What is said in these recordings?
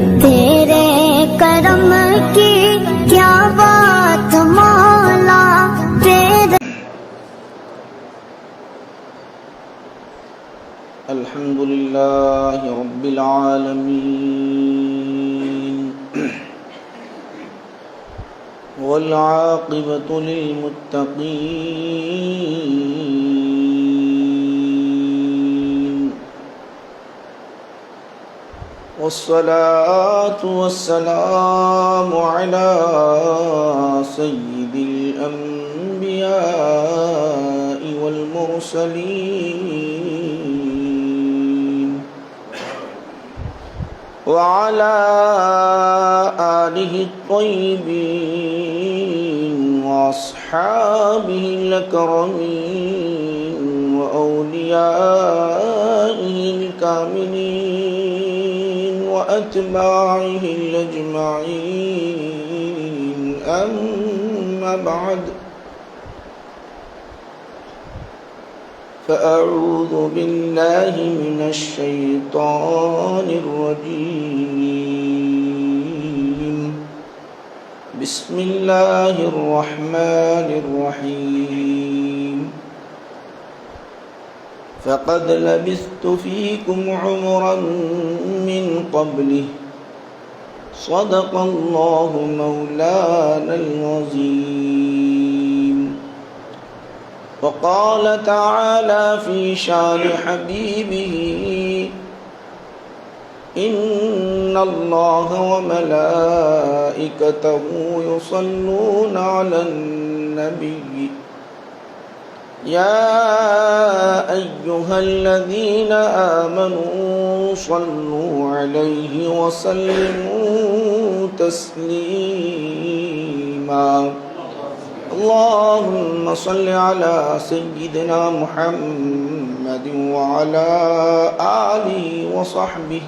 تیرے کرم کی کیا بات مولا، تیرے الحمد للہ رب العالمین والعاقبۃ للمتقین والصلاة والسلام على سید الانبیاء والمرسلین وعلى آلہ الطیبین واصحابہ الاکرمین واولیائہ الکاملین واتباعہ الاجمعین، اما بعد فأعوذ بالله من الشيطان الرجيم، بسم الله الرحمن الرحيم، فقد لبثت فيكم عمرا من قبله، صدق الله مولانا العظيم. وقال تعالى في شان حبيبه، إن الله وملائكته يصلون على النبي، يا أيها الذين آمنوا صلوا عليه وسلموا تسليما. اللهم صل على سيدنا محمد وعلى آله وصحبه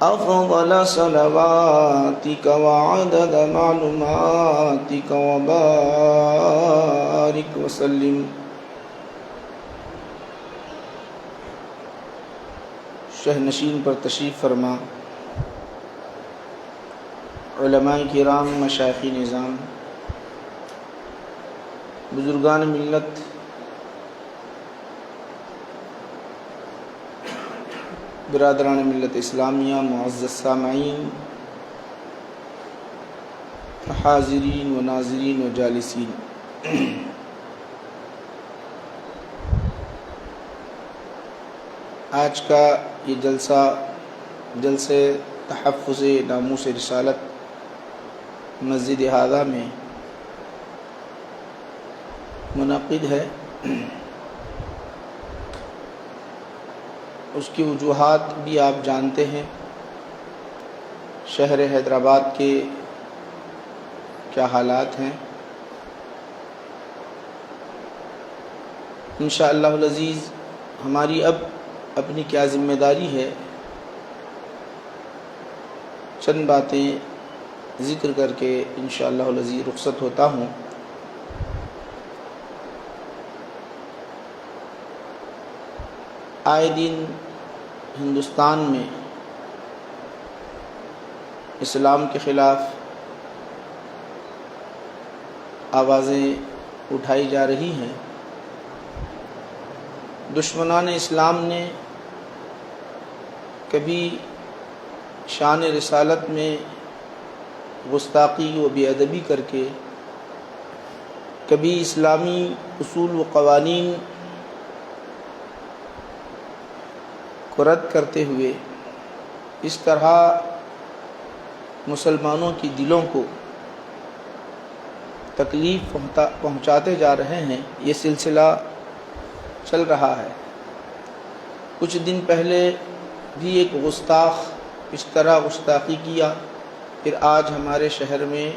أفضل صلواتك وعدد معلوماتك وبارك وسلم. شہنشین پر تشریف فرما، علماء کرام، مشائخ نظام، بزرگان ملت، برادران ملت اسلامیہ، معزز سامعین، حاضرین و ناظرین و جالسین، آج کا یہ جلسے تحفظ ناموس رسالت مسجد ہادہ میں منعقد ہے. اس کی وجوہات بھی آپ جانتے ہیں. شہر حیدرآباد کے کیا حالات ہیں. انشاءاللہ العزیز ہماری اب اپنی کیا ذمہ داری ہے، چند باتیں ذکر کر کے انشاءاللہ العزیز رخصت ہوتا ہوں. آئے دن ہندوستان میں اسلام کے خلاف آوازیں اٹھائی جا رہی ہیں. دشمنان اسلام نے کبھی شان رسالت میں گستاخی و بے ادبی کر کے، کبھی اسلامی اصول و قوانین کو رد کرتے ہوئے اس طرح مسلمانوں کی دلوں کو تکلیف پہنچاتے جا رہے ہیں. یہ سلسلہ چل رہا ہے. کچھ دن پہلے بھی ایک گستاخ اس طرح گستاخی کیا. پھر آج ہمارے شہر میں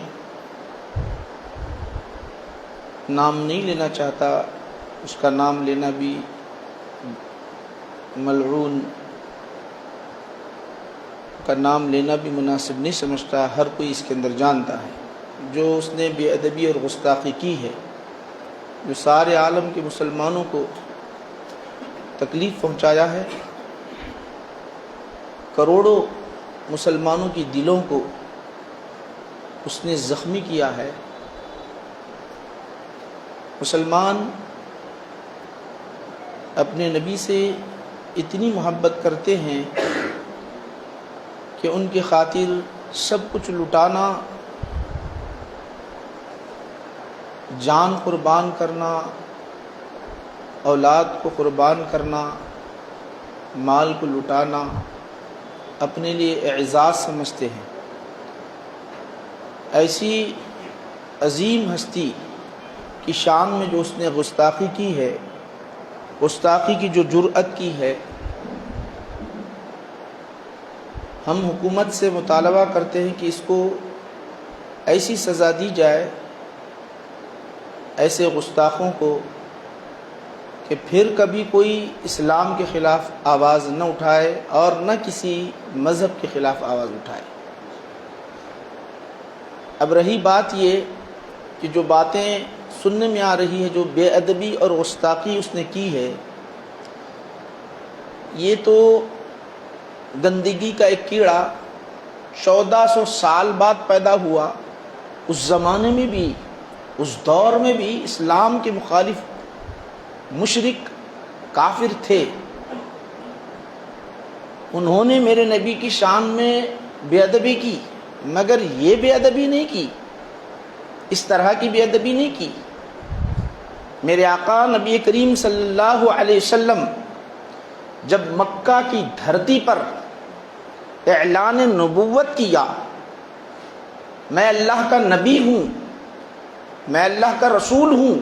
نام نہیں لینا چاہتا، اس کا نام لینا بھی ملعون کا نام لینا بھی مناسب نہیں سمجھتا. ہر کوئی اس کے اندر جانتا ہے جو اس نے بے ادبی اور گستاخی کی ہے، جو سارے عالم کے مسلمانوں کو تکلیف پہنچایا ہے. کروڑوں مسلمانوں کی دلوں کو اس نے زخمی کیا ہے۔ مسلمان اپنے نبی سے اتنی محبت کرتے ہیں کہ ان کی خاطر سب کچھ لٹانا، جان قربان کرنا، اولاد کو قربان کرنا، مال کو لٹانا اپنے لیے اعزاز سمجھتے ہیں۔ ایسی عظیم ہستی کی شان میں جو اس نے گستاخی کی ہے، گستاخی کی جو جرأت کی ہے، ہم حکومت سے مطالبہ کرتے ہیں کہ اس کو ایسی سزا دی جائے ایسے گستاخوں کو کہ پھر کبھی کوئی اسلام کے خلاف آواز نہ اٹھائے اور نہ کسی مذہب کے خلاف آواز اٹھائے۔ اب رہی بات یہ کہ جو باتیں سننے میں آ رہی ہے، جو بے ادبی اور گستاخی اس نے کی ہے، یہ تو گندگی کا ایک کیڑا 1400 سال بعد پیدا ہوا۔ اس زمانے میں بھی، اس دور میں بھی اسلام کے مخالف مشرک کافر تھے، انہوں نے میرے نبی کی شان میں بے ادبی کی، مگر یہ بے ادبی نہیں کی، اس طرح کی بے ادبی نہیں کی۔ میرے آقا نبی کریم صلی اللہ علیہ وسلم جب مکہ کی دھرتی پر اعلان نبوت کیا، میں اللہ کا نبی ہوں، میں اللہ کا رسول ہوں،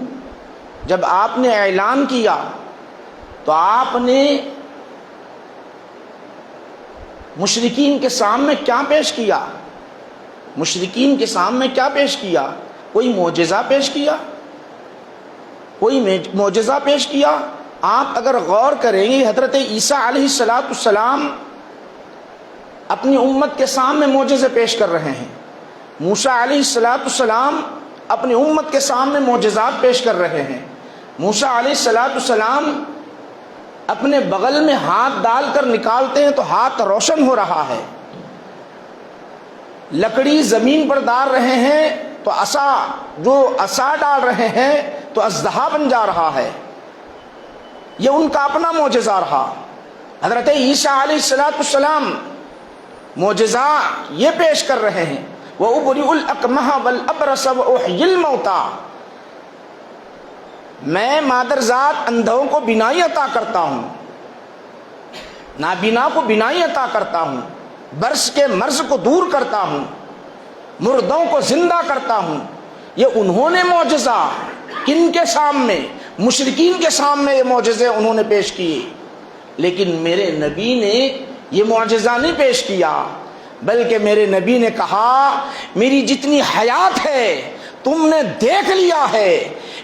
جب آپ نے اعلان کیا تو آپ نے مشرکین کے سامنے کیا پیش کیا؟ مشرکین کے سامنے کیا پیش کیا؟ کوئی معجزہ پیش کیا؟ کوئی معجزہ پیش کیا؟ آپ اگر غور کریں گے، حضرت عیسیٰ علیہ السلام اپنی امت کے سامنے معجزے پیش کر رہے ہیں، موسیٰ علیہ السلام اپنی امت کے سامنے معجزات پیش کر رہے ہیں، موسیٰ علیہ السلام اپنے بغل میں ہاتھ ڈال کر نکالتے ہیں تو ہاتھ روشن ہو رہا ہے، لکڑی زمین پر ڈال رہے ہیں تو عصا ڈال رہے ہیں تو اژدہا بن جا رہا ہے۔ یہ ان کا اپنا معجزہ رہا۔ حضرت عیسیٰ علیہ السلام معجزہ یہ پیش کر رہے ہیں، وَأُبْرِئُ الْأَكْمَحَ وَالْأَبْرَصَ وَأُحْيِي الْمَوْتَى، میں مادر ذات اندھوں کو بینائی عطا کرتا ہوں، نابینا کو بینائی عطا کرتا ہوں، برس کے مرض کو دور کرتا ہوں، مردوں کو زندہ کرتا ہوں۔ یہ انہوں نے معجزہ کن کے سامنے؟ مشرکین کے سامنے یہ معجزے انہوں نے پیش کیے، لیکن میرے نبی نے یہ معجزہ نہیں پیش کیا، بلکہ میرے نبی نے کہا میری جتنی حیات ہے تم نے دیکھ لیا ہے،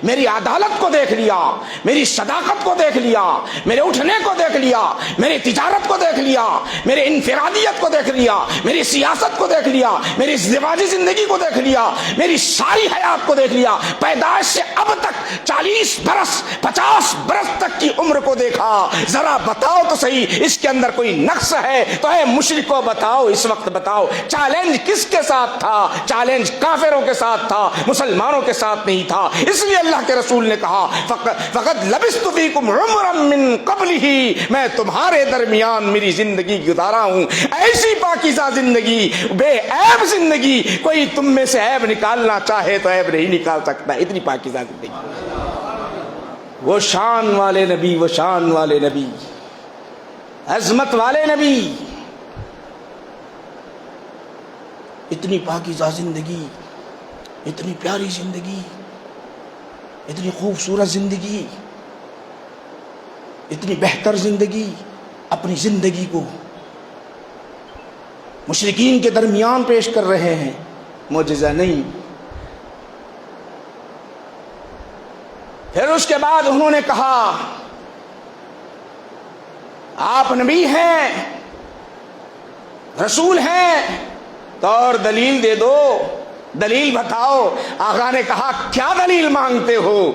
میری عدالت کو دیکھ لیا، میری صداقت کو دیکھ لیا، میرے اٹھنے کو دیکھ لیا، میری تجارت کو دیکھ لیا، میرے انفرادیت کو دیکھ لیا، میری سیاست کو دیکھ لیا، میری ازدواجی زندگی کو دیکھ لیا، میری ساری حیات کو دیکھ لیا، پیدائش سے اب تک 40 برس 50 برس تک کی عمر کو دیکھا، ذرا بتاؤ تو صحیح اس کے اندر کوئی نقص ہے تو اے مشرکو بتاؤ، اس وقت بتاؤ۔ چیلنج کس کے ساتھ تھا؟ چیلنج کافروں کے ساتھ تھا، مسلمانوں کے ساتھ نہیں تھا۔ اس لیے اللہ کے رسول نے کہا فقد لبثت فیکم عمرا من قبلہ، میں تمہارے درمیان میری زندگی گزارا ہوں، ایسی پاکیزہ زندگی، بے عیب زندگی، کوئی تم میں سے عیب نکالنا چاہے تو عیب نہیں نکال سکتا، اتنی پاکیزہ زندگی۔ وہ شان والے نبی، وہ شان والے نبی، عظمت والے نبی، اتنی پاکیزہ زندگی، اتنی پیاری زندگی، اتنی خوبصورت زندگی، اتنی بہتر زندگی، اپنی زندگی کو مشرکین کے درمیان پیش کر رہے ہیں، معجزہ نہیں۔ پھر اس کے بعد انہوں نے کہا آپ نبی ہیں، رسول ہیں تو اور دلیل دے دو، دلیل بتاؤ۔ آقا نے کہا کیا دلیل مانگتے ہو؟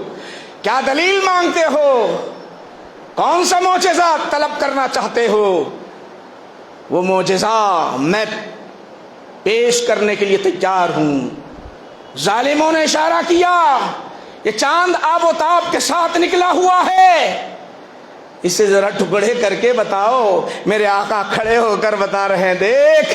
کیا دلیل مانگتے ہو؟ کون سا معجزہ طلب کرنا چاہتے ہو؟ وہ معجزہ میں پیش کرنے کے لیے تیار ہوں۔ ظالموں نے اشارہ کیا، یہ چاند آب و تاب کے ساتھ نکلا ہوا ہے، اسے ذرا ٹکڑے کر کے بتاؤ۔ میرے آقا کھڑے ہو کر بتا رہے ہیں، دیکھ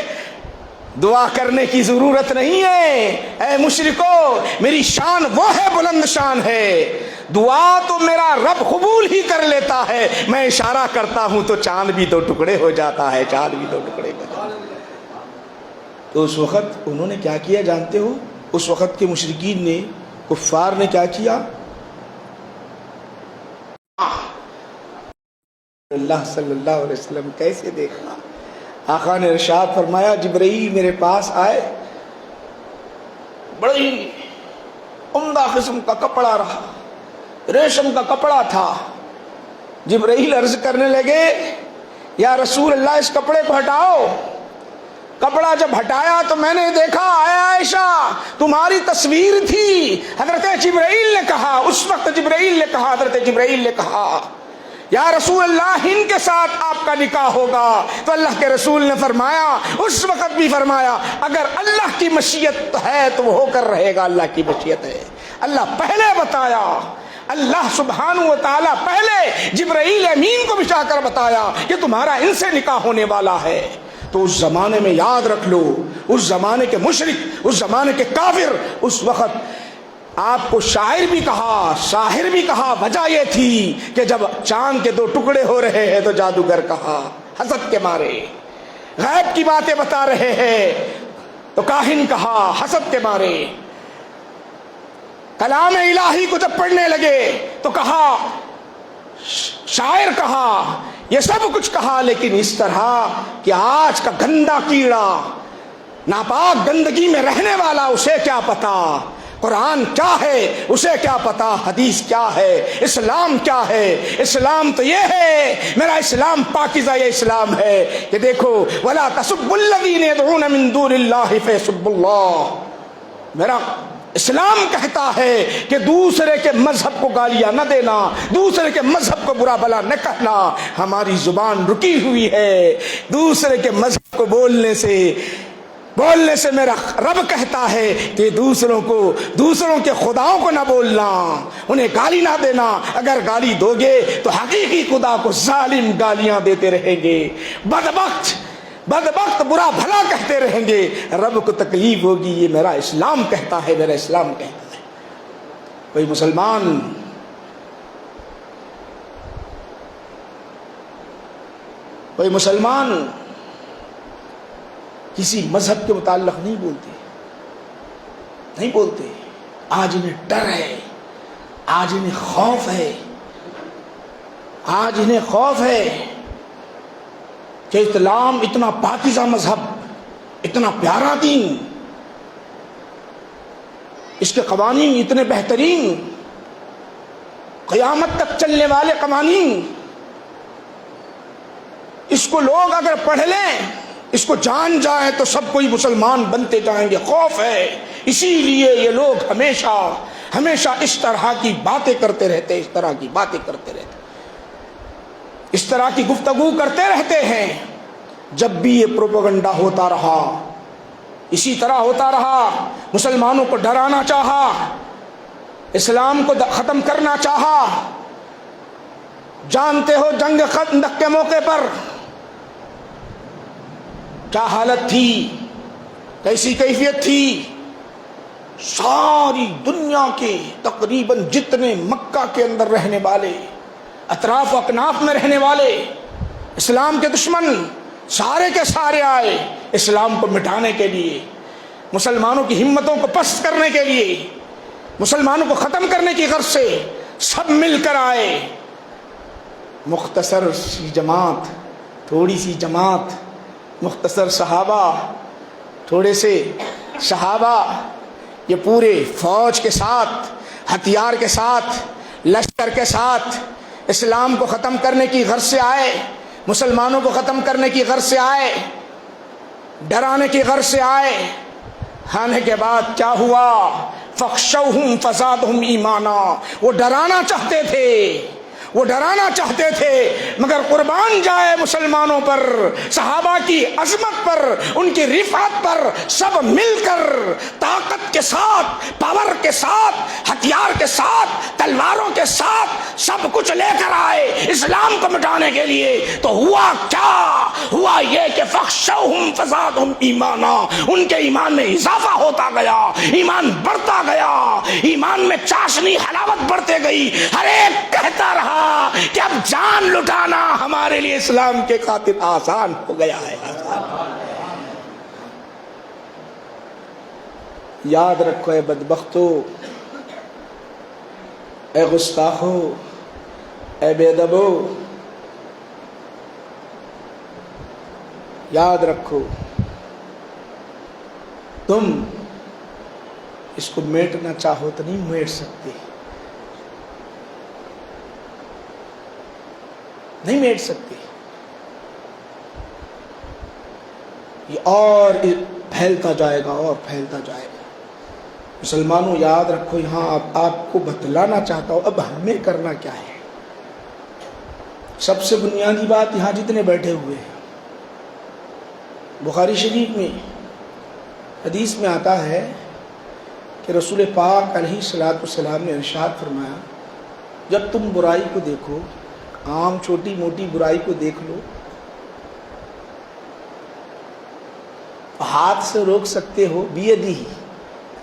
دعا کرنے کی ضرورت نہیں ہے اے مشرکو، میری شان وہ ہے، بلند شان ہے، دعا تو میرا رب قبول ہی کر لیتا ہے، میں اشارہ کرتا ہوں تو چاند بھی دو ٹکڑے ہو جاتا ہے، چاند بھی دو ٹکڑے ہو جاتا ہے۔ تو اس وقت انہوں نے کیا کیا جانتے ہو؟ اس وقت کے مشرکین نے، کفار نے کیا کیا؟ اللہ صلی اللہ علیہ وسلم کیسے دیکھا؟ آقا نے ارشاد فرمایا، جبرائیل میرے پاس آئے، بڑی عمدہ قسم کا کپڑا رہا، ریشم کا کپڑا تھا۔ جبرائیل عرض کرنے لگے، یا رسول اللہ اس کپڑے کو ہٹاؤ۔ کپڑا جب ہٹایا تو میں نے دیکھا، اے عائشہ تمہاری تصویر تھی۔ حضرت جبرائیل نے کہا، اس وقت جبرائیل نے کہا، حضرت جبرائیل نے کہا، یا رسول اللہ ان کے ساتھ آپ کا نکاح ہوگا۔ تو اللہ کے رسول نے فرمایا، اس وقت بھی فرمایا، اگر اللہ کی مشیت ہے تو وہ ہو کر رہے گا، اللہ کی مشیت ہے۔ اللہ پہلے بتایا، اللہ سبحانہ و تعالیٰ پہلے جبرائیل امین کو بچا کر بتایا کہ تمہارا ان سے نکاح ہونے والا ہے۔ تو اس زمانے میں یاد رکھ لو، اس زمانے کے مشرک، اس زمانے کے کافر، اس وقت آپ کو شاعر بھی کہا، ساحر بھی کہا، وجہ یہ تھی کہ جب چاند کے دو ٹکڑے ہو رہے ہیں تو جادوگر کہا، حسد کے مارے غیب کی باتیں بتا رہے ہیں تو کاہن کہا، حسد کے مارے کلام الہی کو جب پڑھنے لگے تو کہا، شاعر کہا، یہ سب کچھ کہا، لیکن اس طرح کہ آج کا گندا کیڑا ناپاک گندگی میں رہنے والا، اسے کیا پتا قرآن کیا ہے، اسے کیا پتا حدیث کیا ہے، اسلام کیا ہے۔ اسلام تو یہ ہے، میرا اسلام پاکیزہ یہ اسلام ہے کہ دیکھو، وَلَا تَسُبُّوا الَّذِينَ يَدْعُونَ مِن دُونِ اللَّهِ فَيَسُبُّوا اللَّهَ۔ میرا اسلام کہتا ہے کہ دوسرے کے مذہب کو گالیاں نہ دینا، دوسرے کے مذہب کو برا بلا نہ کہنا۔ ہماری زبان رکی ہوئی ہے، دوسرے کے مذہب کو بولنے سے میرا رب کہتا ہے کہ دوسروں کے خداؤں کو نہ بولنا، انہیں گالی نہ دینا۔ اگر گالی دو گے تو حقیقی خدا کو ظالم گالیاں دیتے رہیں گے، بدبخت برا بھلا کہتے رہیں گے، رب کو تکلیف ہوگی۔ یہ میرا اسلام کہتا ہے، میرا اسلام کہتا ہے۔ کوئی مسلمان کسی مذہب کے متعلق نہیں بولتے۔ آج انہیں ڈر ہے، آج انہیں خوف ہے کہ اسلام اتنا پاکیزہ مذہب، اتنا پیارا دین، اس کے قوانین اتنے بہترین، قیامت تک چلنے والے قوانین، اس کو لوگ اگر پڑھ لیں، اس کو جان جائیں تو سب کوئی مسلمان بنتے جائیں گے۔ خوف ہے، اسی لیے یہ لوگ ہمیشہ اس طرح کی باتیں کرتے رہتے، اس طرح کی گفتگو کرتے رہتے ہیں۔ جب بھی یہ پروپیگنڈا ہوتا رہا، اسی طرح ہوتا رہا، مسلمانوں کو ڈرانا چاہا، اسلام کو ختم کرنا چاہا۔ جانتے ہو جنگ خندق کے موقع پر کیا حالت تھی، کیسی کیفیت تھی؟ ساری دنیا کے تقریباً جتنے مکہ کے اندر رہنے والے، اطراف و اکناف میں رہنے والے اسلام کے دشمن سارے کے سارے آئے اسلام کو مٹانے کے لیے، مسلمانوں کی ہمتوں کو پست کرنے کے لیے، مسلمانوں کو ختم کرنے کی غرض سے سب مل کر آئے۔ مختصر سی جماعت، تھوڑی سی جماعت، مختصر صحابہ، تھوڑے سے صحابہ، یہ پورے فوج کے ساتھ، ہتھیار کے ساتھ، لشکر کے ساتھ اسلام کو ختم کرنے کی غرض سے آئے، مسلمانوں کو ختم کرنے کی غرض سے آئے، ڈرانے کی غرض سے آئے۔ آنے کے بعد کیا ہوا؟ فَخْشَوْهُمْ فَزَادَهُمْ ایمانا، وہ ڈرانا چاہتے تھے، وہ ڈرانا چاہتے تھے، مگر قربان جائے مسلمانوں پر، صحابہ کی عظمت پر، ان کی رفعت پر سب مل کر طاقت کے ساتھ، پاور کے ساتھ، ہتھیار کے ساتھ، تلواروں کے ساتھ سب کچھ لے کر آئے اسلام کو مٹانے کے لیے۔ تو ہوا کیا؟ ہوا یہ کہ فخشوہم فزادہم ایمانا، ان کے ایمان میں اضافہ ہوتا گیا، ایمان بڑھتا گیا، ایمان میں چاشنی حلاوت بڑھتے گئی۔ ہر ایک کہتا رہا کہ اب جان لٹانا ہمارے لیے اسلام کے خاطر آسان ہو گیا ہے۔ یاد رکھو اے بدبختو، اے گستاخو، اے بے ادبو، یاد رکھو تم اس کو میٹنا چاہو تو نہیں میٹ سکتے، نہیں میٹ سکتے۔ یہ اور پھیلتا جائے گا اور پھیلتا جائے گا۔ مسلمانوں یاد رکھو، یہاں آپ کو بتلانا چاہتا ہوں اب ہمیں کرنا کیا ہے۔ سب سے بنیادی بات یہاں جتنے بیٹھے ہوئے ہیں، بخاری شریف میں حدیث میں آتا ہے کہ رسول پاک علیہ الصلوۃ والسلام نے ارشاد فرمایا، جب تم برائی کو دیکھو، عام چھوٹی موٹی برائی کو دیکھ لو، ہاتھ سے روک سکتے ہو، بیدی،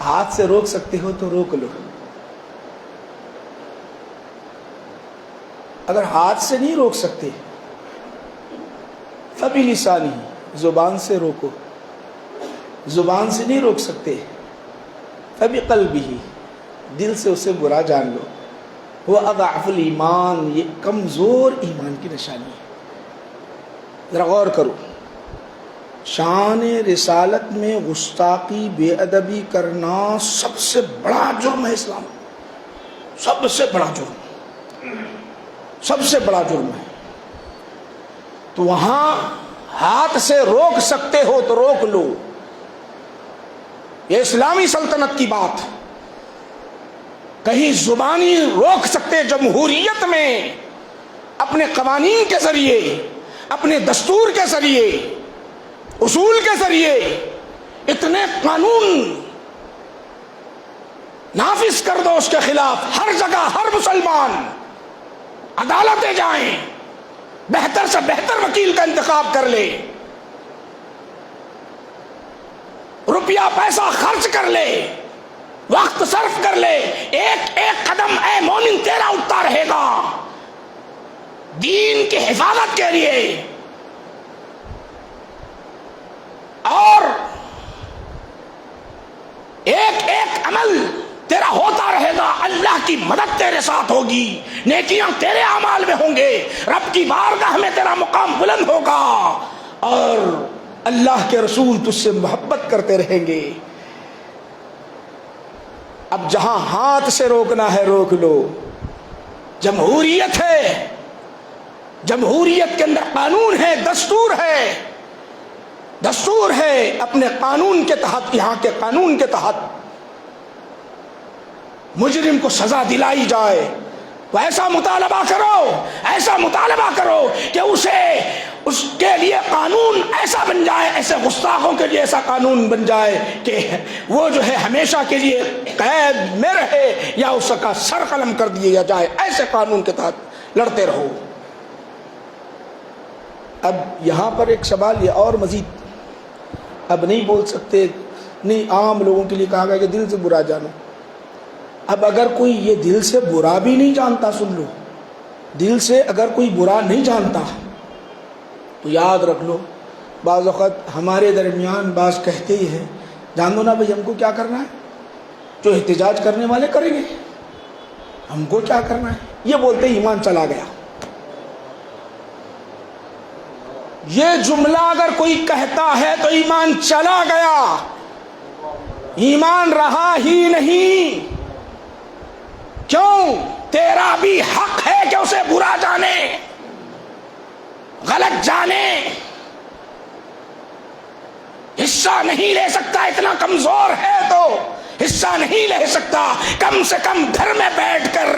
ہاتھ سے روک سکتے ہو تو روک لو۔ اگر ہاتھ سے نہیں روک سکتے فبلسانی، زبان سے روکو، زبان سے نہیں روک سکتے فبقلبہ، دل سے اسے برا جان لو، وہ اضعف الایمان، یہ کمزور ایمان کی نشانی ہے۔ ذرا غور کرو، شان رسالت میں گستاخی، بے ادبی کرنا سب سے بڑا جرم ہے اسلام، سب سے بڑا جرم، سب سے بڑا جرم ہے۔ تو وہاں ہاتھ سے روک سکتے ہو تو روک لو، یہ اسلامی سلطنت کی بات۔ کہیں زبانی روک سکتے، جمہوریت میں اپنے قوانین کے ذریعے، اپنے دستور کے ذریعے، اصول کے ذریعے اتنے قانون نافذ کر دو اس کے خلاف، ہر جگہ ہر مسلمان عدالتیں جائیں، بہتر سے بہتر وکیل کا انتخاب کر لے، روپیہ پیسہ خرچ کر لے، وقت صرف کر لے، ایک ایک قدم اے مومن تیرا اٹھتا رہے گا دین کی حفاظت کے لیے، اور ایک ایک عمل تیرا ہوتا رہے گا، اللہ کی مدد تیرے ساتھ ہوگی، نیکیاں تیرے اعمال میں ہوں گے، رب کی بارگاہ میں تیرا مقام بلند ہوگا، اور اللہ کے رسول تجھ سے محبت کرتے رہیں گے۔ اب جہاں ہاتھ سے روکنا ہے روک لو، جمہوریت ہے، جمہوریت کے اندر قانون ہے، دستور ہے، دستور ہے، اپنے قانون کے تحت، یہاں کے قانون کے تحت مجرم کو سزا دلائی جائے، تو ایسا مطالبہ کرو، ایسا مطالبہ کرو کہ اس کے لیے قانون ایسا بن جائے، ایسے گستاخوں کے لیے ایسا قانون بن جائے کہ وہ جو ہے ہمیشہ کے لیے قید میں رہے، یا اس کا سر قلم کر دیا جائے، ایسے قانون کے تحت لڑتے رہو۔ اب یہاں پر ایک سوال یہ اور مزید، اب نہیں بول سکتے، نہیں عام لوگوں کے لیے کہا گیا کہ دل سے برا جانو۔ اب اگر کوئی یہ دل سے برا بھی نہیں جانتا، سن لو، دل سے اگر کوئی برا نہیں جانتا تو یاد رکھ لو، بعض وقت ہمارے درمیان بعض کہتے ہی ہیں، جان دو نا بھائی ہم کو کیا کرنا ہے، جو احتجاج کرنے والے کریں گے، ہم کو کیا کرنا ہے، یہ بولتے ہی ایمان چلا گیا۔ یہ جملہ اگر کوئی کہتا ہے تو ایمان چلا گیا، ایمان رہا ہی نہیں۔ کیوں؟ تیرا بھی حق ہے کہ اسے برا جانے، غلط جانے، حصہ نہیں لے سکتا، اتنا کمزور ہے تو حصہ نہیں لے سکتا، کم سے کم گھر میں بیٹھ کر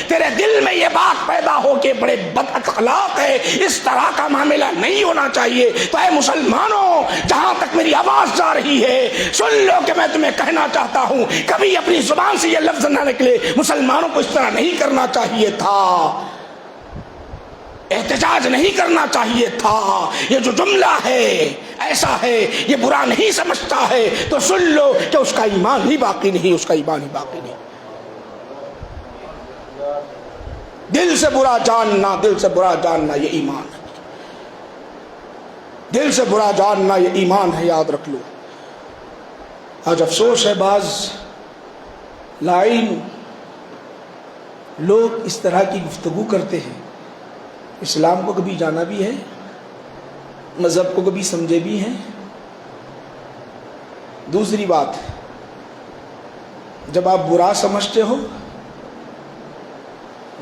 تیرے دل میں یہ بات پیدا ہو کہ بڑے بد اخلاق ہے، اس طرح کا معاملہ نہیں ہونا چاہیے۔ تو اے مسلمانوں، جہاں تک میری آواز جا رہی ہے سن لو کہ میں تمہیں کہنا چاہتا ہوں، کبھی اپنی زبان سے یہ لفظ نہ نکلے مسلمانوں کو اس طرح نہیں کرنا چاہیے تھا، احتجاج نہیں کرنا چاہیے تھا، یہ جو جملہ ہے ایسا ہے، یہ برا نہیں سمجھتا ہے تو سن لو کہ اس کا ایمان ہی باقی نہیں، اس کا ایمان ہی باقی نہیں۔ دل سے برا جاننا، دل سے برا جاننا یہ ایمان ہے، دل سے برا جاننا یہ ایمان ہے، یاد رکھ لو۔ آج افسوس ہے بعض لائن لوگ اس طرح کی گفتگو کرتے ہیں، اسلام کو کبھی جانا بھی ہے، مذہب کو کبھی سمجھے بھی ہیں۔ دوسری بات، جب آپ برا سمجھتے ہو،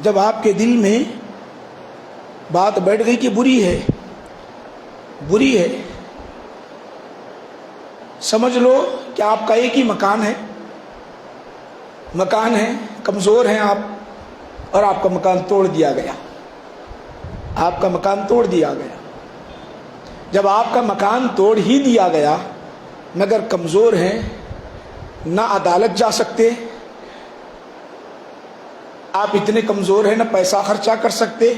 جب آپ کے دل میں بات بیٹھ گئی کہ بری ہے، بری ہے، سمجھ لو کہ آپ کا ایک ہی مکان ہے، مکان ہے، کمزور ہیں آپ، اور آپ کا مکان توڑ دیا گیا، آپ کا مکان توڑ دیا گیا۔ جب آپ کا مکان توڑ ہی دیا گیا مگر کمزور ہیں، نہ عدالت جا سکتے، آپ اتنے کمزور ہیں، نہ پیسہ خرچہ کر سکتے،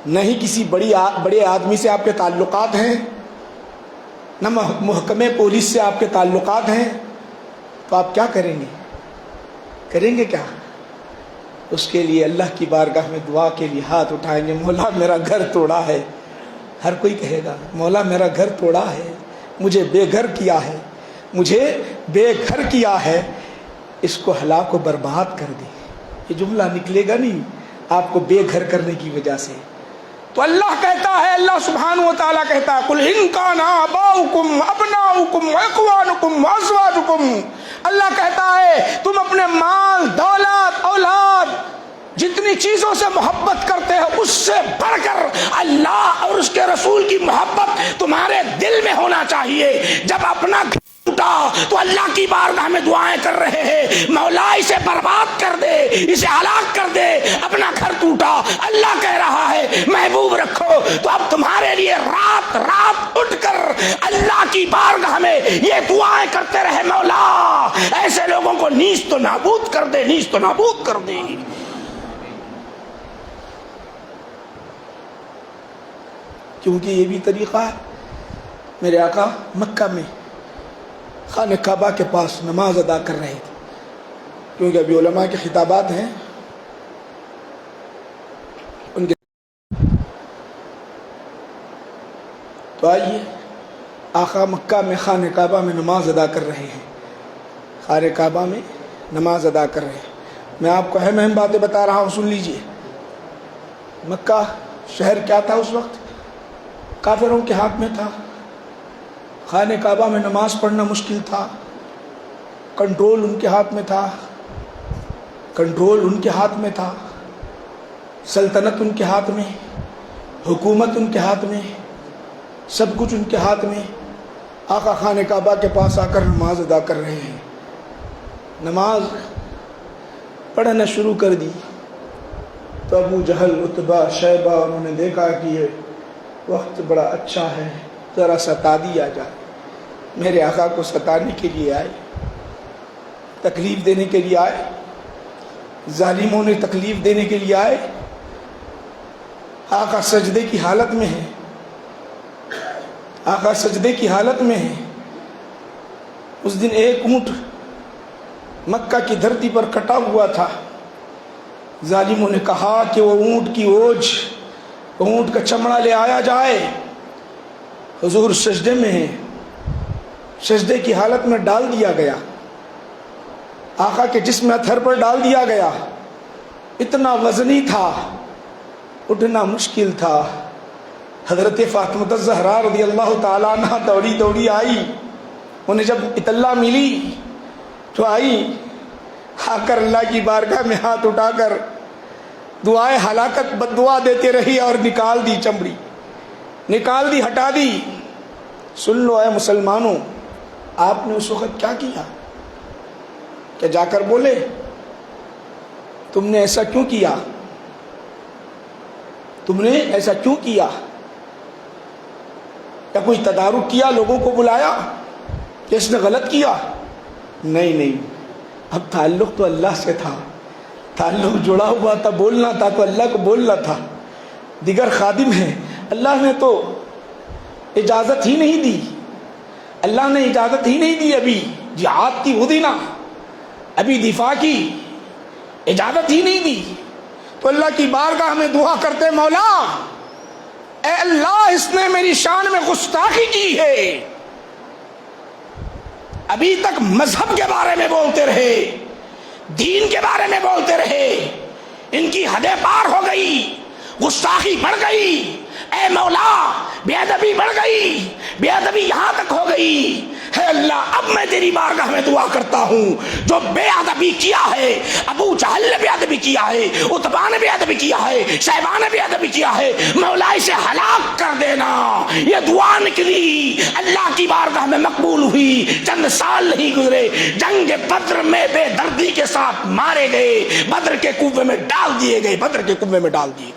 نہ ہی کسی بڑے آدمی سے آپ کے تعلقات ہیں، نہ محکمہ پولیس سے آپ کے تعلقات ہیں، تو آپ کیا کریں گے؟ کریں گے کیا؟ اس کے لیے اللہ کی بارگاہ میں دعا کے لیے ہاتھ اٹھائیں گے، مولا میرا گھر توڑا ہے۔ ہر کوئی کہے گا مولا میرا گھر توڑا ہے، مجھے بے گھر کیا ہے، مجھے بے گھر کیا ہے، اس کو ہلاک و برباد کر دے۔ یہ جملہ نکلے گا نہیں آپ کو بے گھر کرنے کی وجہ سے۔ تو اللہ کہتا ہے، اللہ سبحانہ و تعالیٰ کہتا ہے، قُلْ إِن كَانَ آبَاؤُكُمْ وَأَبْنَاؤُكُمْ وَإِخْوَانُكُمْ وَأَزْوَاجُكُمْ، اللہ کہتا ہے تم اپنے مال، دولت، اولاد، جتنی چیزوں سے محبت کرتے ہو اس سے بڑھ کر اللہ اور اس کے رسول کی محبت تمہارے دل میں ہونا چاہیے۔ جب اپنا گھر ٹوٹا تو اللہ کی بارگاہ میں دعائیں کر رہے ہیں، مولا اسے برباد کر دے، اسے ہلاک کر دے، اپنا گھر ٹوٹا، اللہ کہہ رہا ہے محبوب رکھو۔ تو اب تمہارے لیے رات رات اٹھ کر اللہ کی بارگاہ میں یہ دعائیں کرتے رہے، مولا ایسے لوگوں کو نیست و نابود کر دے، نیست و نابود کر دے۔ کیونکہ یہ بھی طریقہ ہے، میرے آقا مکہ میں خانہ کعبہ کے پاس نماز ادا کر رہے تھے، کیونکہ ابھی علماء کے خطابات ہیں، ان کے تو آئیے آقا مکہ میں خانہ کعبہ میں نماز ادا کر رہے ہیں، خانہ کعبہ میں نماز ادا کر رہے ہیں۔ میں آپ کو اہم باتیں بتا رہا ہوں، سن لیجئے۔ مکہ شہر کیا تھا اس وقت؟ کافروں کے ہاتھ میں تھا، خانہ کعبہ میں نماز پڑھنا مشکل تھا، کنٹرول ان کے ہاتھ میں تھا، کنٹرول ان کے ہاتھ میں تھا، سلطنت ان کے ہاتھ میں، حکومت ان کے ہاتھ میں، سب کچھ ان کے ہاتھ میں۔ آقا خانہ کعبہ کے پاس آ کر نماز ادا کر رہے ہیں، نماز پڑھنا شروع کر دی تو ابو جہل، عتبہ، شیبہ انہوں نے دیکھا کہ یہ وقت بڑا اچھا ہے، ذرا ستا دیا جائے۔ میرے آقا کو ستانے کے لیے آئے، تکلیف دینے کے لیے آئے، ظالموں نے تکلیف دینے کے لیے آئے۔ آقا سجدے کی حالت میں ہے، آقا سجدے کی حالت میں ہے۔ اس دن ایک اونٹ مکہ کی دھرتی پر کٹا ہوا تھا، ظالموں نے کہا کہ وہ اونٹ کی اوجھ، اونٹ کا چمڑا لے آیا جائے۔ حضور سجدے میں ہیں، سجدے کی حالت میں ڈال دیا گیا، آقا کے جسم اتھر پر ڈال دیا گیا، اتنا وزنی تھا، اٹھنا مشکل تھا۔ حضرت فاطمہ الزہرا رضی اللہ تعالیٰ عنہ دوڑی دوڑی آئی، انہیں جب اطلاع ملی تو آئی، آ کر اللہ کی بارگاہ میں ہاتھ اٹھا کر دعائے ہلاکت بد دعا دیتے رہی اور نکال دی چمڑی، نکال دی، ہٹا دی۔ سن لو اے مسلمانوں، آپ نے اس وقت کیا کیا؟ کہ جا کر بولے تم نے ایسا کیوں کیا، تم نے ایسا کیوں کیا؟ یا کوئی تدارک کیا، لوگوں کو بلایا کہ اس نے غلط کیا؟ نہیں، اب تعلق تو اللہ سے تھا، تعلق جڑا ہوا تھا، بولنا تھا تو اللہ کو بولنا تھا۔ دیگر خادم ہیں، اللہ نے تو اجازت ہی نہیں دی، اللہ نے اجازت ہی نہیں دی، ابھی جہاد کی ودینا، ابھی دفاع کی اجازت ہی نہیں دی، تو اللہ کی بارگاہ میں دعا کرتے مولا اے اللہ اس نے میری شان میں گستاخی کی ہے، ابھی تک مذہب کے بارے میں بولتے رہے، دین کے بارے میں بولتے رہے، ان کی حدیں پار ہو گئی، گستاخی بڑھ گئی، اے مولا بے ادبی بڑھ گئی، بے ادبی یہاں تک ہو گئی ہے اللہ، اب میں تیری بارگاہ میں دعا کرتا ہوں جو بے ادبی کیا ہے، ابو جہل نے بے ادبی کیا ہے، عتبہ نے بے ادبی کیا ہے، شیبہ نے بے ادبی کیا ہے، مولا اسے ہلاک کر دینا۔ یہ دعا نکلی، اللہ کی بارگاہ میں مقبول ہوئی، چند سال نہیں گزرے، جنگ بدر میں بے دردی کے ساتھ مارے گئے، بدر کے کنویں میں ڈال دیے گئے، بدر کے کنویں میں ڈال دیے گئے۔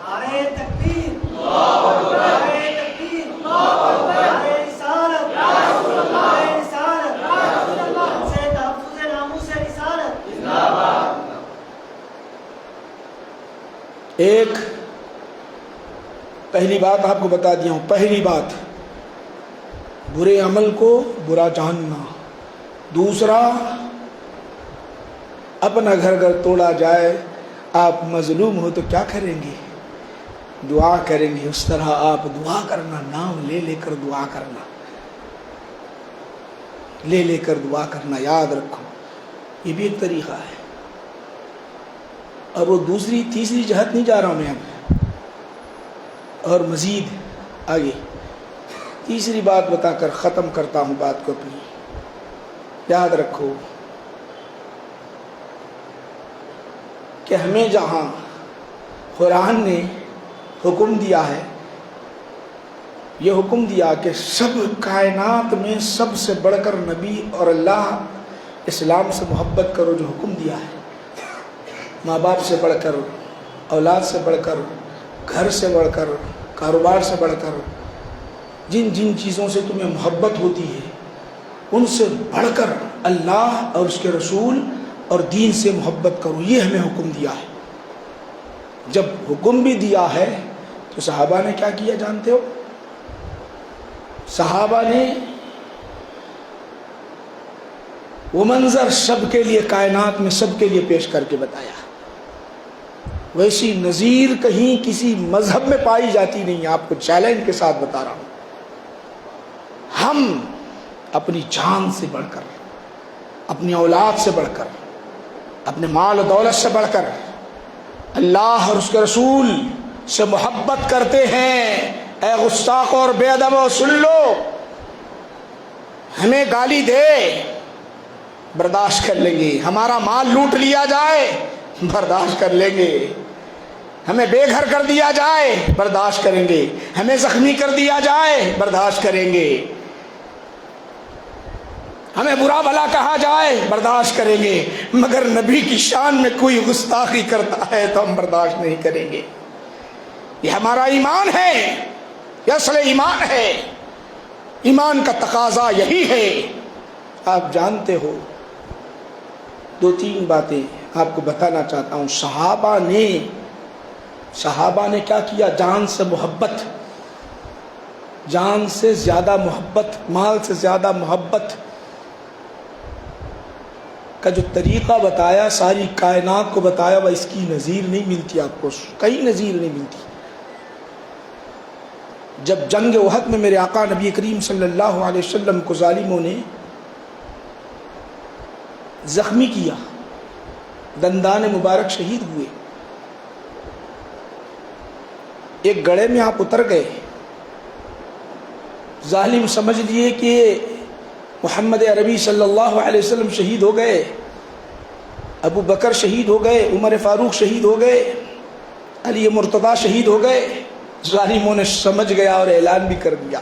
نعرہ تکبیر، نعرہ تکبیر، نعرہ رسالت، نعرہ رسالت، ہم سے تحفظ ناموس رسالت۔ ایک پہلی بات آپ کو بتا دیا ہوں، پہلی بات برے عمل کو برا جاننا، دوسرا اپنا گھر توڑا جائے، آپ مظلوم ہو تو کیا کریں گے؟ دعا کریں گے، اس طرح آپ دعا کرنا، نام لے لے کر دعا کرنا، لے لے کر دعا کرنا، یاد رکھو یہ بھی ایک طریقہ ہے۔ اور وہ دوسری تیسری جہت نہیں جا رہا ہوں میں اب، اور مزید آگے تیسری بات بتا کر ختم کرتا ہوں بات کو اپنی۔ یاد رکھو کہ ہمیں جہاں قرآن نے حکم دیا ہے، یہ حکم دیا کہ سب کائنات میں سب سے بڑھ کر نبی اور اللہ اسلام سے محبت کرو، جو حکم دیا ہے، ماں باپ سے بڑھ کر، اولاد سے بڑھ کر، گھر سے بڑھ کر، کاروبار سے بڑھ کر، جن جن چیزوں سے تمہیں محبت ہوتی ہے ان سے بڑھ کر اللہ اور اس کے رسول اور دین سے محبت کرو، یہ ہمیں حکم دیا ہے۔ جب حکم بھی دیا ہے تو صحابہ نے کیا کیا جانتے ہو؟ صحابہ نے وہ منظر سب کے لیے، کائنات میں سب کے لیے پیش کر کے بتایا۔ ویسی نظیر کہیں کسی مذہب میں پائی جاتی نہیں، آپ کو چیلنج کے ساتھ بتا رہا ہوں۔ ہم اپنی جان سے بڑھ کر، اپنی اولاد سے بڑھ کر، اپنے مال و دولت سے بڑھ کر اللہ اور اس کے رسول سے محبت کرتے ہیں۔ اے گستاخ اور بے ادبو سن لو، ہمیں گالی دے برداشت کر لیں گے، ہمارا مال لوٹ لیا جائے برداشت کر لیں گے، ہمیں بے گھر کر دیا جائے برداشت کریں گے، ہمیں زخمی کر دیا جائے برداشت کریں گے، ہمیں برا بھلا کہا جائے برداشت کریں گے، مگر نبی کی شان میں کوئی گستاخی کرتا ہے تو ہم برداشت نہیں کریں گے۔ یہ ہمارا ایمان ہے، یہ اصل ایمان ہے، ایمان کا تقاضا یہی ہے۔ آپ جانتے ہو، دو تین باتیں آپ کو بتانا چاہتا ہوں۔ صحابہ نے کیا کیا؟ جان سے محبت، جان سے زیادہ محبت، مال سے زیادہ محبت کا جو طریقہ بتایا، ساری کائنات کو بتایا، وہ اس کی نظیر نہیں ملتی، آپ کو کہیں نظیر نہیں ملتی۔ جب جنگ احد میں میرے آقا نبی کریم صلی اللہ علیہ وسلم کو ظالموں نے زخمی کیا، دندان مبارک شہید ہوئے، ایک گڑھے میں آپ اتر گئے، ظالم سمجھ لیے کہ محمد عربی صلی اللہ علیہ وسلم شہید ہو گئے، ابو بکر شہید ہو گئے، عمر فاروق شہید ہو گئے، علی مرتضیٰ شہید ہو گئے۔ ظالموں نے سمجھ گیا اور اعلان بھی کر دیا،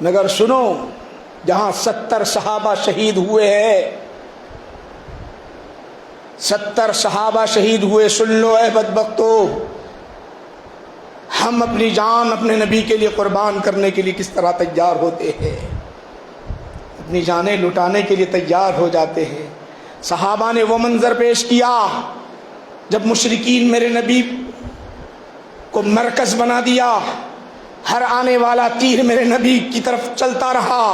مگر سنو، جہاں 70 صحابہ شہید ہوئے ہیں 70 صحابہ شہید ہوئے. سن لو اے بدبختو، ہم اپنی جان اپنے نبی کے لیے قربان کرنے کے لیے کس طرح تیار ہوتے ہیں، اپنی جانیں لٹانے کے لیے تیار ہو جاتے ہیں. صحابہ نے وہ منظر پیش کیا جب مشرکین میرے نبی کو مرکز بنا دیا، ہر آنے والا تیر میرے نبی کی طرف چلتا رہا.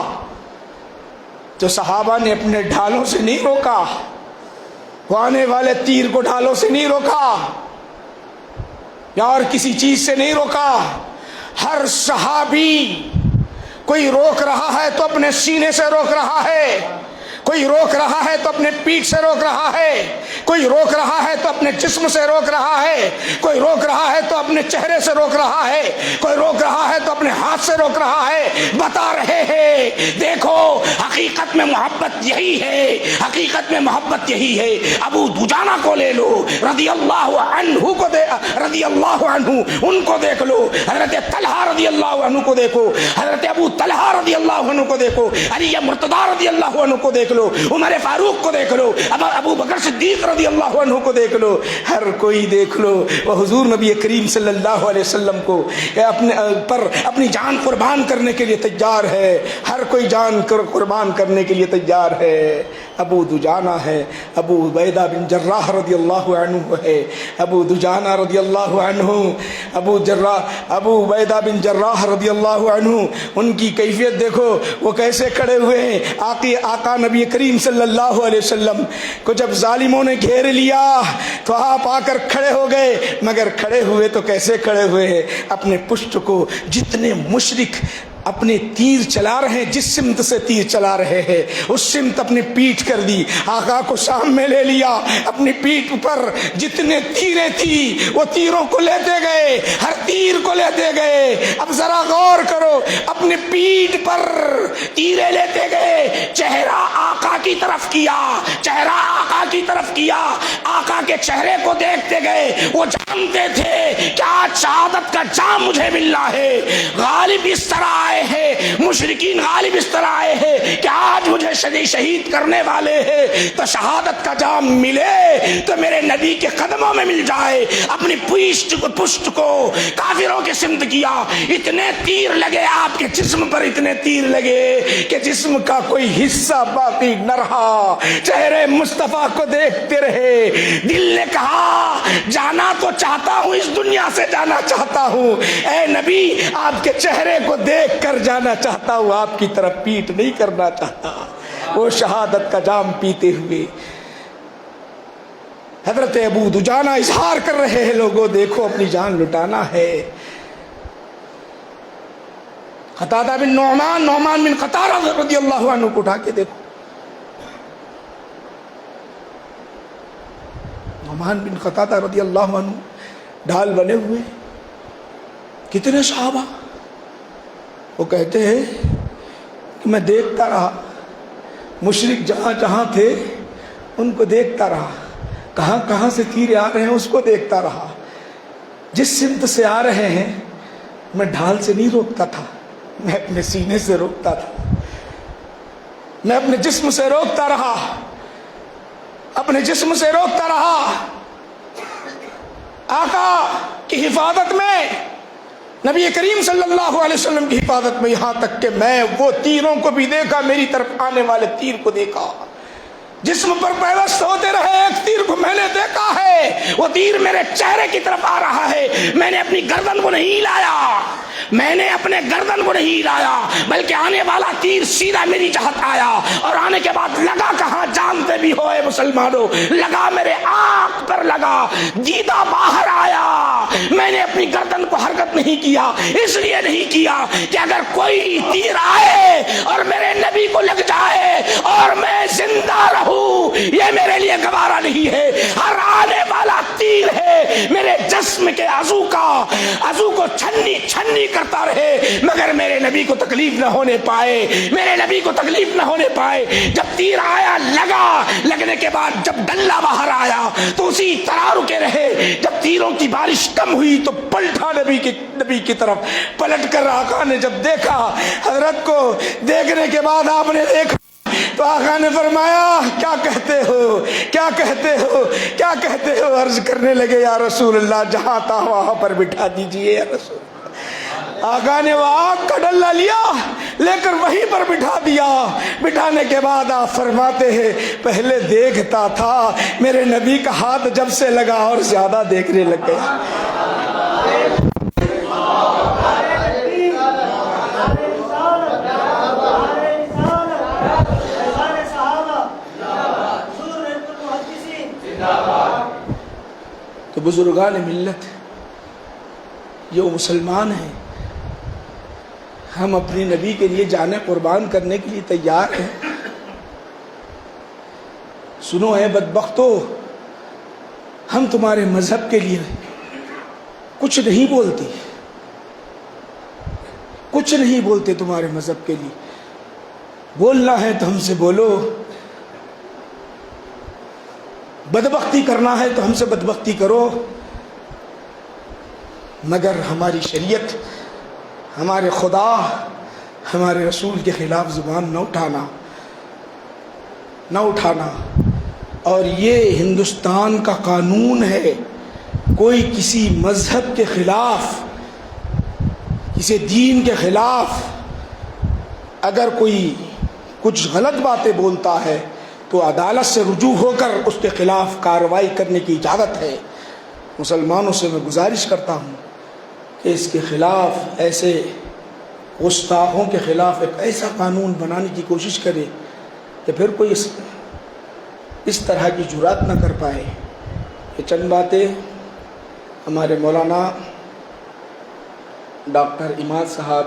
جو صحابہ نے اپنے ڈھالوں سے نہیں روکا، وہ آنے والے تیر کو ڈھالوں سے نہیں روکا یا اور کسی چیز سے نہیں روکا. ہر صحابی کوئی روک رہا ہے تو اپنے سینے سے روک رہا ہے، کوئی روک رہا ہے تو اپنے پیٹھ سے روک رہا ہے، کوئی روک رہا ہے تو اپنے جسم سے روک رہا ہے، کوئی روک رہا ہے تو اپنے چہرے سے روک رہا ہے، کوئی روک رہا ہے تو اپنے ہاتھ سے روک رہا ہے. بتا رہے ہیں دیکھو حقیقت میں محبت یہی ہے، حقیقت میں محبت یہی ہے. ابو دجانہ کو لے لو رضی اللہ عنہ کو رضی اللہ عنہ ان کو دیکھ لو، حضرت طلحہ رضی اللہ عنہ کو دیکھو، حضرت ابو طلحہ رضی اللہ عنہ کو دیکھو، علی مرتضی رضی اللہ عنہ کو دیکھ لو، عمر فاروق کو دیکھ لو، ابو بکر صدیق رضی اللہ عنہ کو دیکھ لو. ہر کوئی دیکھ لو وہ حضور نبی کریم صلی اللہ علیہ وسلم کو اپنی جان قربان کرنے کے لیے تیار ہے. ہر کوئی جان قربان کرنے کے لیے تیار ہے. ابو دجانہ ہے، ابو عبیدہ بن جراح رضی اللہ عنہ ہے، ابو دجانہ رضی اللہ عنہ، ابو عبیدہ بن جراح رضی اللہ عنہ. ان کی کیفیت دیکھو، وہ کیسے کھڑے ہوئے ہیں. آقا نبی کریم صلی اللہ علیہ وسلم کو جب ظالموں نے گھیر لیا تو آپ آ کر کھڑے ہو گئے، مگر کھڑے ہوئے تو کیسے کھڑے ہوئے ہیں؟ اپنے پشت کو، جتنے مشرک اپنے تیر چلا رہے ہیں، جس سمت سے تیر چلا رہے ہیں اس سمت اپنی پیٹھ کر دی، آقا کو سامنے لے لیا، اپنی پیٹھ پر جتنے تیریں تھی وہ تیروں کو لیتے گئے، ہر تیر کو لیتے گئے. اب ذرا غور کرو، اپنی پیٹھ پر تیرے لیتے گئے، چہرہ آقا کی طرف کیا، چہرہ آقا کی طرف کیا، آقا کے چہرے کو دیکھتے گئے. وہ جانتے تھے کہ آج شہادت کا جام مجھے ملنا ہے. غالب اس طرح آئے ہیں، مشرکین غالب اس طرح آئے ہیں کہ آج مجھے شہید کرنے والے ہیں، تو شہادت کا جام ملے تو میرے نبی کے قدموں میں مل جائے. اپنی پشت کو کافروں کے سمت کیا، اتنے تیر لگے آپ کے جسم پر، اتنے تیر لگے کہ جسم کا کوئی حصہ باقی نہ رہا. چہرے مصطفیٰ کو دیکھتے رہے. دل نے کہا جانا تو چاہتا ہوں، اس دنیا سے جانا چاہتا ہوں، اے نبی آپ کے چہرے کو دیکھ کر جانا چاہتا ہوں، آپ کی طرف پیٹ نہیں کرنا چاہتا. وہ شہادت کا جام پیتے ہوئے حضرت ابو دجانہ اظہار کر رہے ہیں، لوگوں دیکھو اپنی جان لٹانا ہے. قتادہ بن نعمان بن قتادہ رضی اللہ عنہ کو اٹھا کے دیکھو، نعمان بن قتادہ رضی اللہ عنہ ڈھال بنے ہوئے. کتنے صحابہ، وہ کہتے ہیں کہ میں دیکھتا رہا، مشرک جہاں جہاں تھے ان کو دیکھتا رہا، کہاں کہاں سے تیر آ رہے ہیں اس کو دیکھتا رہا. جس سمت سے آ رہے ہیں میں ڈھال سے نہیں روکتا تھا، میں اپنے سینے سے روکتا تھا، میں اپنے جسم سے روکتا رہا، اپنے جسم سے روکتا رہا. آقا کی حفاظت میں، نبی کریم صلی اللہ علیہ وسلم کی حفاظت میں، یہاں تک کہ میں وہ تیروں کو بھی دیکھا، میری طرف آنے والے تیر کو دیکھا، جسم پر پیوست ہوتے رہے. ایک تیر کو میں نے دیکھا ہے، وہ تیر میرے چہرے کی طرف آ رہا ہے. میں نے اپنی گردن کو نہیں لایا، میں نے اپنے گردن کو نہیں لایا، بلکہ آنے والا تیر سیدھا میری جہت آیا، اور آنے کے بعد لگا کہاں جانتے بھی ہو اے مسلمانوں، لگا میرے آنکھ پر لگا، دیدہ باہر آیا. میں نے اپنی گردن کو حرکت نہیں کیا، اس لیے نہیں کیا کہ اگر کوئی تیر آئے اور میرے نبی کو لگ جائے اور میں زندہ رہوں، یہ میرے لیے گوارا نہیں ہے. ہر آنے والا تیر ہے میرے جسم کے عضو کو چھنی کرتا رہے، مگر میرے نبی کو تکلیف نہ ہونے پائے، میرے نبی کو تکلیف نہ ہونے پائے. جب تیر آیا لگا، لگنے کے بعد جب ڈنڈا باہر آیا تو اسی طرح رکے رہے. جب تیروں کی بارش کم ہوئی تو پلٹا نبی کی طرف، پلٹ کر آقا نے جب دیکھا، حضرت کو دیکھنے کے بعد آپ نے دیکھا تو آقا نے فرمایا کیا کہتے ہو کیا کہتے ہو کیا کہتے ہو؟ عرض کرنے لگے یا رسول اللہ جہاں تھا وہاں پر بٹھا دیجئے یا رسول اللہ۔ آقا نے وہ آگ کا ڈلہ لیا لے کر وہیں پر بٹھا دیا۔ بٹھانے کے بعد آپ فرماتے ہیں پہلے دیکھتا تھا، میرے نبی کا ہاتھ جب سے لگا اور زیادہ دیکھنے لگ گیا۔ تو بزرگان ملت یہ مسلمان ہیں، ہم اپنے نبی کے لیے جانیں قربان کرنے کے لیے تیار ہیں۔ سنو اے بدبختو، ہم تمہارے مذہب کے لیے کچھ نہیں بولتے، کچھ نہیں بولتے تمہارے مذہب کے لیے۔ بولنا ہے تو ہم سے بولو، بدبختی کرنا ہے تو ہم سے بدبختی کرو، مگر ہماری شریعت، ہمارے خدا، ہمارے رسول کے خلاف زبان نہ اٹھانا، نہ اٹھانا۔ اور یہ ہندوستان کا قانون ہے، کوئی کسی مذہب کے خلاف، کسی دین کے خلاف اگر کوئی کچھ غلط باتیں بولتا ہے تو عدالت سے رجوع ہو کر اس کے خلاف کارروائی کرنے کی اجازت ہے۔ مسلمانوں سے میں گزارش کرتا ہوں کہ اس کے خلاف، ایسے گستاخوں کے خلاف ایک ایسا قانون بنانے کی کوشش کرے کہ پھر کوئی اس طرح کی جرات نہ کر پائے۔ یہ چند باتیں ہمارے مولانا ڈاکٹر اماد صاحب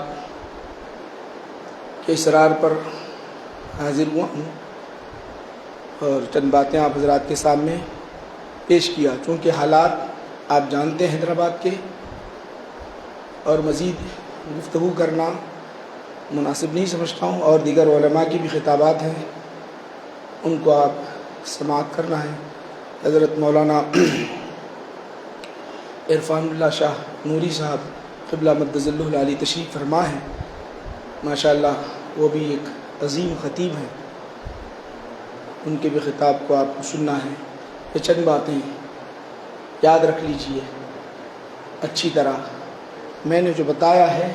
کے اصرار پر حاضر ہوا ہوں اور چند باتیں آپ حضرات کے سامنے پیش کیا، چونکہ حالات آپ جانتے ہیں حیدرآباد کے، اور مزید گفتگو کرنا مناسب نہیں سمجھتا ہوں، اور دیگر علماء کی بھی خطابات ہیں ان کو آپ سماعت کرنا ہے۔ حضرت مولانا عرفان اللہ شاہ نوری صاحب قبلہ مدظلہ العالی تشریف فرما ہے، ماشاءاللہ وہ بھی ایک عظیم خطیب ہیں، ان کے بھی خطاب کو آپ کو سننا ہے۔ یہ چند باتیں یاد رکھ لیجئے اچھی طرح، میں نے جو بتایا ہے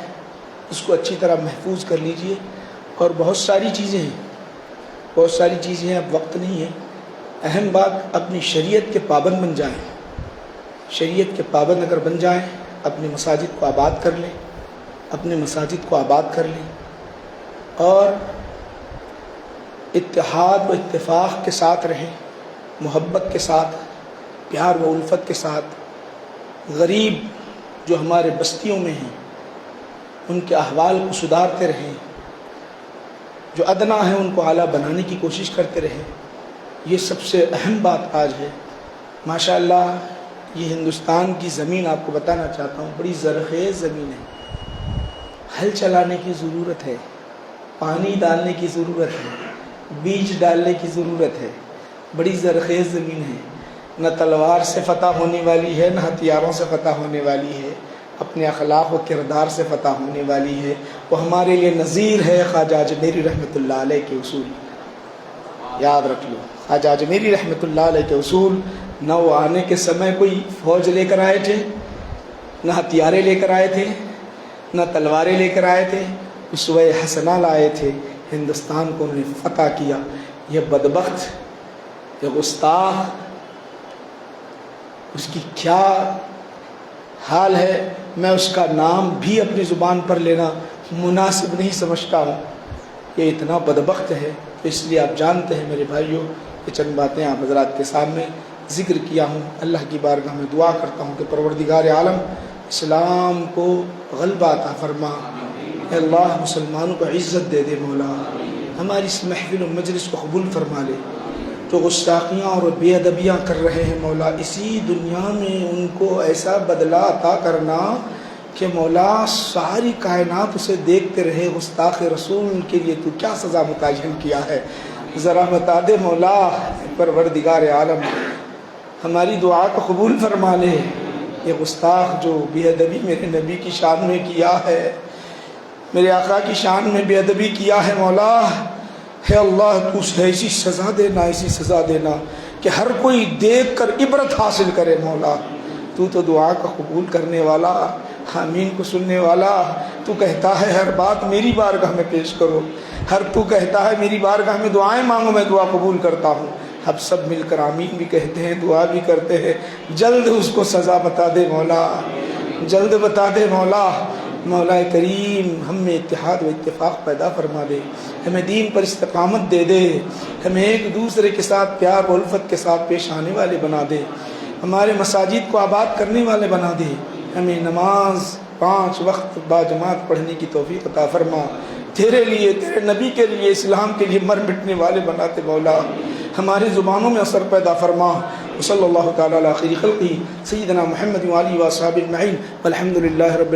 اس کو اچھی طرح محفوظ کر لیجئے۔ اور بہت ساری چیزیں ہیں، بہت ساری چیزیں ہیں، اب وقت نہیں ہے۔ اہم بات اپنی شریعت کے پابند بن جائیں، شریعت کے پابند اگر بن جائیں، اپنی مساجد کو آباد کر لیں، اپنے مساجد کو آباد کر لیں، اور اتحاد و اتفاق کے ساتھ رہیں، محبت کے ساتھ، پیار و الفت کے ساتھ۔ غریب جو ہمارے بستیوں میں ہیں ان کے احوال کو سدھارتے رہیں، جو ادنا ہے ان کو اعلیٰ بنانے کی کوشش کرتے رہیں۔ یہ سب سے اہم بات آج ہے۔ ماشاءاللہ یہ ہندوستان کی زمین آپ کو بتانا چاہتا ہوں، بڑی زرخیز زمین ہے، ہل چلانے کی ضرورت ہے، پانی ڈالنے کی ضرورت ہے، بیج ڈالنے کی ضرورت ہے، بڑی زرخیز زمین ہے، نہ تلوار سے فتح ہونے والی ہے، نہ ہتھیاروں سے فتح ہونے والی ہے، اپنے اخلاق و کردار سے فتح ہونے والی ہے۔ وہ ہمارے لیے نظیر ہے خواجہ اجمیری رحمۃ اللہ علیہ کے اصول، یاد رکھ لو، خواجہ اجمیری رحمۃ اللہ علیہ کے اصول۔ نہ وہ آنے کے سمے کوئی فوج لے کر آئے تھے، نہ ہتھیارے لے کر آئے تھے، نہ تلواریں لے کر آئے تھے، اسوہ حسنہ لائے تھے، ہندوستان کو انہوں نے فتح کیا۔ یہ بدبخت، یہ گستاخ، اس کی کیا حال ہے، میں اس کا نام بھی اپنی زبان پر لینا مناسب نہیں سمجھتا ہوں، یہ اتنا بدبخت ہے۔ اس لیے آپ جانتے ہیں میرے بھائیوں، یہ چند باتیں آپ حضرات کے سامنے ذکر کیا ہوں۔ اللہ کی بارگاہ میں دعا کرتا ہوں کہ پروردگار عالم اسلام کو غلبہ عطا فرما، اے اللہ مسلمانوں کو عزت دے دے مولا، ہماری اس محفل و مجلس کو قبول فرما لے۔ جو گستاخیاں اور بے ادبیاں کر رہے ہیں مولا، اسی دنیا میں ان کو ایسا بدلہ عطا کرنا کہ مولا ساری کائنات اسے دیکھتے رہے۔ گستاخ رسول کے لیے تو کیا سزا متعین کیا ہے، ذرا بتا دے مولا۔ پروردگار عالم ہماری دعا کو قبول فرما لے۔ یہ گستاخ جو بے ادبی میرے نبی کی شان میں کیا ہے، میرے آقا کی شان میں بے ادبی کیا ہے مولا، ہے اللہ تو ایسی سزا دینا، ایسی سزا دینا کہ ہر کوئی دیکھ کر عبرت حاصل کرے مولا۔ تو دعا کا قبول کرنے والا، آمین کو سننے والا، تو کہتا ہے ہر بات میری بارگاہ میں پیش کرو، تو کہتا ہے میری بارگاہ میں دعائیں مانگو، میں دعا قبول کرتا ہوں۔ اب سب مل کر آمین بھی کہتے ہیں، دعا بھی کرتے ہیں، جلد اس کو سزا بتا دے مولا، جلد بتا دے مولا۔ مولا کریم ہم میں اتحاد و اتفاق پیدا فرما دے، ہمیں دین پر استقامت دے دے، ہمیں ایک دوسرے کے ساتھ پیار و الفت کے ساتھ پیش آنے والے بنا دے، ہمارے مساجد کو آباد کرنے والے بنا دے، ہمیں نماز 5 وقت باجماعت پڑھنے کی توفیق عطا فرما، تیرے لیے، تیرے نبی کے لیے، اسلام کے لیے مر مٹنے والے بناتے مولا، ہماری زبانوں میں اثر پیدا فرما۔ صلی اللہ تعالیٰ علی خیر خلقی سیدنا محمد و آلہ و اصحابہ اجمعین والحمد للہ رب